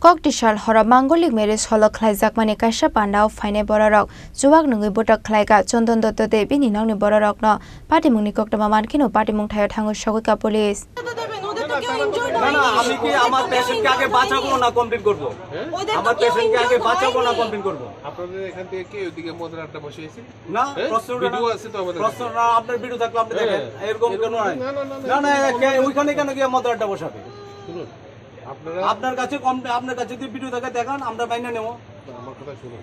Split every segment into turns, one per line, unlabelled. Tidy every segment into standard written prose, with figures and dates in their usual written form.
Kokdishal hora mangolic meres holok khlaijak mani kaisa pandao faine borarok juwak nungui botak khlaiga chondon dotto de bini nongni borarok no patimungni koktama mankino patimung thayo thango sogika police
না না আমি কি আমার পেশেন্টকে আগে বাঁচাবো না complete করব আমার পেশেন্টকে আগে বাঁচাবো না কমপ্লিট করব
আপনাদের এখান থেকে কি ওইদিকে মদের আড্ডা বসিয়েছে
না ভিডিও আছে তো আমাদের প্রশ্নটা আপনার ভিডিও থাকলে আপনি দেখেন এরকম কেন হয় না না ওইখানে কেন গিয়ে মদের আড্ডা বসাবে
শুনুন
আপনার কাছে যদি ভিডিও থাকে দেখান আমরা বাইনা নেব
আমার কথা শুনুন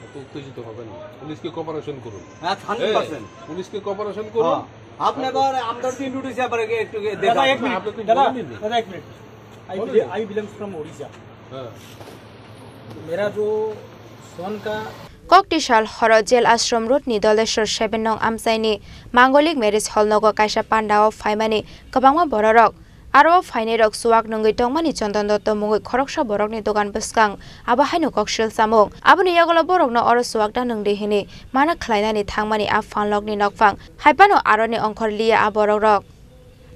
এত উত্তেজিত হবেন না পুলিশকে কোঅপারেশন করুন
হ্যাঁ 100%
পুলিশকে কোঅপারেশন করুন
आपने कहा अंदर तीन ड्यूटी से पर एकटू
दादा एक minute I belongs from Odisha मेरा जो सोन का
Kokdishal hora jel ashram road ni doleshor 7 nong amsaini mangolic meres hol nogo kaisa pandao faimani kabangma bororok aro faine rok suwak nongui tongmani chondon dotto mungui khoroksa borok ni dogan buskang aba haino kokshil samung aboni yagolo borok no oro suwak da nongde hini mana khlainani thangmani a fanlok ni nokfang haipano aroni ongkhor liya a borok rok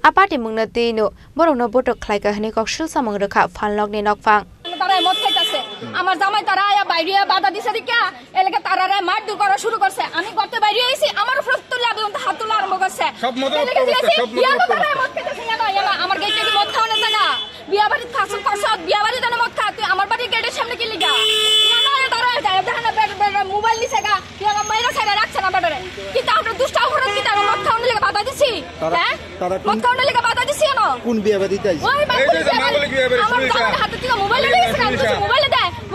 apati mungna tino borok no botok khlaika hini kokshil samung rekha fanlok ni nokfang
তারাই মদ খাইতেছে আমার জামাই তারা আয়া বাইরে বাধা দিছে দিকা এলাকা তারারে মারধর করা শুরু করছে আমি গর্তে বাইরে আইছি আমার উপর তুলে আগুন হাত তোলা আরম্ভ করছে সব মদ খাইতেছে আমার গেটে কি মদ খাওয়ানো জায়গা বিয়া বাড়ি খাসল করছ বিয়া বাড়ি জানা মদ খা তুই আমার বাড়ি গেটের সামনে কি লিগা না তারা দেখেন মোবাইল নিছে গা বিয়া মাইরা ছাইরা রাখছে না বাড়ারে কিন্তু আমরা দুষ্ট অপরাধ কি তারা মদ খাওয়ানোর লাগা বাধা দিছি হ্যাঁ মদ খাওয়ানোর লাগা বাধা দিছি না
কোন বিয়া বাড়ি যাইছে
এই যে মাঙ্গলিক বিয়া বাড়ি শুরু হইছে হাতে থেকে মোবাইল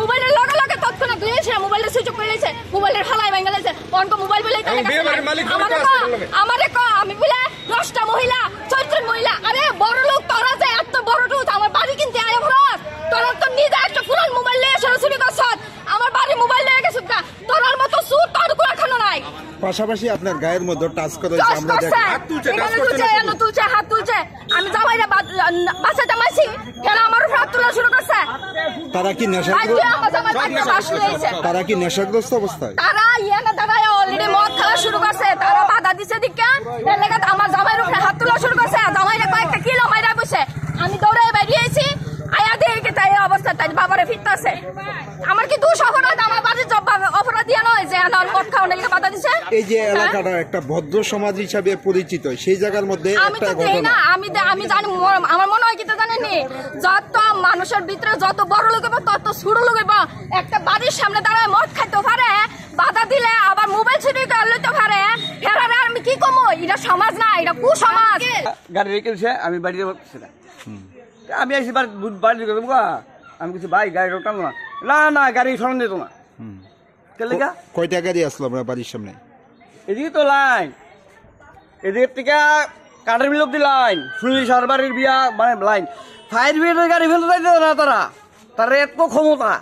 মোবাইলের লগে লগে তৎক্ষণাৎ দিয়েছে মোবাইলের সুইচ অফ করে দিয়েছে মোবাইলের ফালাই ভাঙা গেছে অনকো মোবাইল বলে আমারে আমি বলে 10টা মহিলা 14জন মহিলা আরে বড় লোক তোরা যে এত বড় টুত আমার বাড়ি কিনতে আয় ভরত তোরা তো নিজে একটা পুরান মোবাইল নিয়ে সরাসরি করছ আমার বাড়ি মোবাইল নিয়ে গেছিস না তোরার মতো সুর তোর কোন এখনো নাই
পাশাপাশি আপনার গায়ের মধ্যে টাচ করে আমরা দেখি
হাত তুলছে আমি জামাইরা বাসাতে মাইছি কেন আমার উপর হাত তোলা শুরু করছে
তারা কি নেশাগ্রস্ত অবস্থায়
তারা ইয়ানা দাঁড়ায় অলরেডি মদ খাওয়া শুরু করছে তারা বাধা দিছে দিকা এর লাগা আমার জামাইর উপরে হাত তোলা শুরু করছে জামাইরা কয়েকটা কিলো মাইরা বসে আমি দৌড়ে বেরিয়েছি আয়া দেখে তাই অবস্থা তাই বাবারে ফিরতেছে আমার কি দোষ অপরাধ আমার বাড়ির জব অপরাধ ইয়া নয় যে আমার মদ খাওয়ার লাগা বাধা দিছে
এই যে এলাকাটা একটা ভদ্র সমাজ হিসাবে পরিচিত সেই জায়গার মধ্যে একটা ঘটনা
আমি জানি আমার মনে হয় কি জানেননি যত মানুষের ভিতরে যত বড় লোক হবে তত ছোট লোক হবে একটা বাড়ির সামনে দাঁড়ায় মদ খাইতে পারে বাধা দিলে আবার মোবাইল চুরি করে লইতে পারে ফেরারে আমি কি কমো এটা সমাজ না এটা কুসমাজ
গাড়ি রেখেছে আমি বাড়িতে বসছি না আমি আইছি বাড়ি আমি কিছু ভাই গাড়ি রোটাম না না গাড়ি সরান যেত না
কয়টা গাড়ি আসলো আমরা বাড়ির সামনে
এদিকে তো লাইন এদিকে থেকে কাঠের বিল অব্দি লাইন সুনীল সারবারের বিয়া মানে লাইন ফায়ার ব্রিগেডের গাড়ি ফেলতে চাইতে না তারা এত ক্ষমতা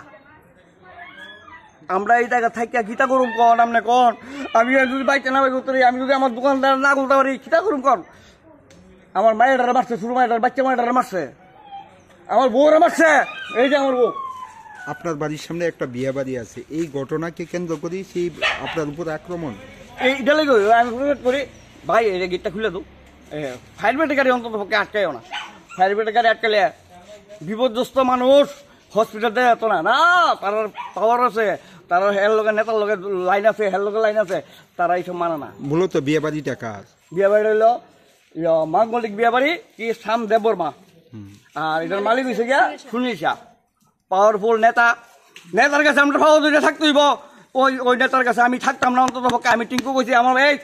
আমরা এই জায়গা থাকিয়া কিতা করুম কন আপনি কন আমি যদি বাইতে না করতে আমি যদি আমার দোকানদার না করতে পারি কিতা করুম কন আমার মায়ের মারছে শুরু মায়ের বাচ্চা মায়ের মারছে আমার বউরা মারছে এই যে আমার বউ
আপনার বাড়ির সামনে একটা বিয়া বাড়ি আছে এই ঘটনাকে কেন্দ্র করে সেই আপনার উপর আক্রমণ
এইটা লেগে আমি করি ভাই এই গেটটা খুলে দো ফায়ার ব্রিগেডের গাড়ি অন্তত পক্ষে আটকাইও না ফায়ার ব্রিগেডের গাড়ি আটকালে বিপর্যস্ত মানুষ হসপিটাল দেয় এত না না তার পাওয়ার আছে তার হের লোকের নেতার লোকের লাইন আছে হের লোকের লাইন আছে তারা এইসব মানে না
মূলত বিয়ে বাড়িটা কাজ
বিয়ে বাড়ি হইলো মাঙ্গলিক বিয়ে বাড়ি কি শাম দেবর মা আর এটার মালিক হয়েছে গিয়া সুনীল শাহ পাওয়ারফুল নেতার কাছে আমরা পাওয়া দুইটা থাকতে হইব ওই নেতার কাছে আমি থাকতাম না অন্তত পক্ষে আমি টিঙ্কু কইছি আমার এই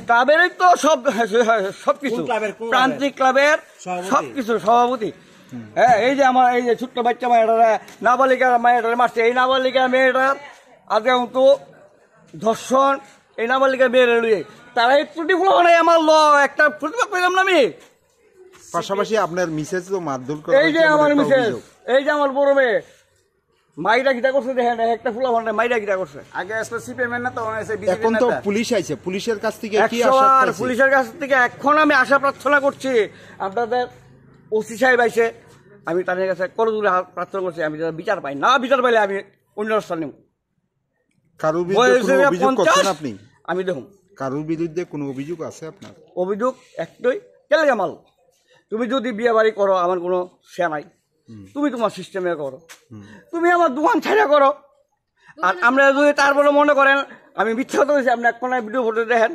ক্লাবের তো সবকিছু প্রান্তিক ক্লাবের সবকিছু সভাপতি হ্যাঁ এই যে আমার এই যে ছোট্ট বাচ্চা মেয়েটারা নাবালিকার মেয়েটারে মারছে এই নাবালিকার মেয়েটার আজকে তো ধর্ষণ এই নাবালিকার মেয়ের লুয়ে তারা এই ত্রুটিগুলো মানে আমার একটা প্রতিবাদ পেলাম না আমি
পাশাপাশি আপনার মিসেস তো মারধর করে
এই যে আমার মিসেস এই যে আমার বড় মেয়ে মাইরা গিটা করছে দেখেন একটা ফুলা ভান্ডার মাইরা গিটা করছে
আগে আসলে সিপিএম না তো
এখন তো পুলিশ আইছে পুলিশের কাছ থেকে কি আশা করছেন
পুলিশের কাছ থেকে এখন আমি আশা প্রার্থনা করছি আপনাদের ওসি সাহেব আইছে আমি তাদের কাছে করজোড়ে প্রার্থনা করছি আমি বিচার পাই না বিচার পাইলে আমি অন্য রাস্তা নেব
কারোর বিরুদ্ধে কোনো অভিযোগ করছেন আপনি
আমি দেখুন
কারোর বিরুদ্ধে কোনো অভিযোগ আছে আপনার
অভিযোগ একটাই কেলে মাল তুমি যদি বিয়ে বাড়ি করো আমার কোনো সে নাই, তুমি তোমার সিস্টেমে করো, তুমি আমার দোকান ছাড়া করো। আর আমরা যদি তারপরে মনে করেন আমি মিথ্যা কথা বলছি, আপনি এক কোনায় ভিডিও ফুটে দেখেন,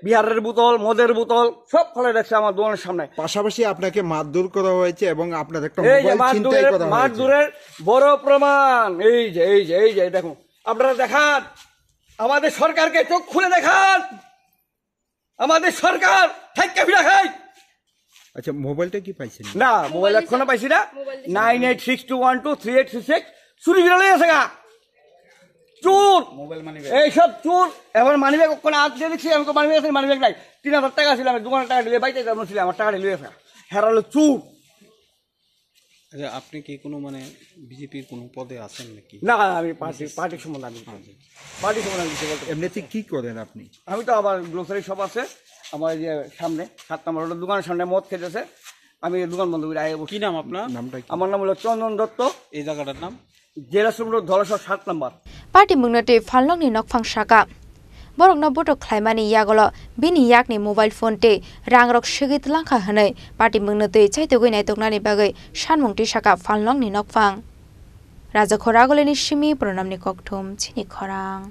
বিহারের বোতল, মদের বোতল সব ফলে দেখছে আমার দোকানের সামনে।
পাশাপাশি আপনাকে মারধর করা হয়েছে এবং আপনার একটা
এই যে
মোবাইল ছিনতাই করা হয়েছে।
মারধরের বড় প্রমাণ এই যে এই যে দেখুন, আপনারা দেখান, আমাদের সরকারকে চোখ খুলে দেখান, আমাদের সরকার থাইকা ফিরা খাই।
আচ্ছা, মোবাইলটা কি পাইছেন?
না, মোবাইল এখনো পাইছি না। 9862123866 চুরি করে আছে গা, চোর এইসব চোর। এবার মানিব্যাগ ওখানে হাত দিয়ে দেখছি, আমি মানিব্যাগ আছে, মানিব্যাগ নাই। 3000 টাকা ছিল, আমি দোকানের টাকা দিলে বাইতে ছিল, আমার টাকা দিলে হেরালো চোর।
আচ্ছা, আপনি কি কোনো মানে বিজেপির কোনো পদে আছেন নাকি?
না, আমি পার্টির সম্বন্ধে আমি পার্টির সম্বন্ধে আমি কিছু বলতে পারি না।
এমনিতে কি করেন আপনি?
আমি তো আবার গ্রোসারি শপ আছে আমার এই যে সামনে 7 নম্বর দোকানের সামনে মদ খেতেছে, আমি দোকান বন্ধ করে আগে।
কি নাম আপনার?
নামটা কি?
আমার নাম হলো চন্দন দত্ত,
এই জায়গাটার নাম
জেলা রোড ধলেশ্বর 7 নম্বর।
পার্টি মুংনাতে ফালংনি নকফাং সাকা borok no boto khlaimani yagolo bini yakni mobile phone te rangrok sigit langkha hanai party mungnate chaitogoi nai toknani bagai sanmungti saka falnong ni nokfang raja khoragoleni simi pronamni kokthum chini khorang।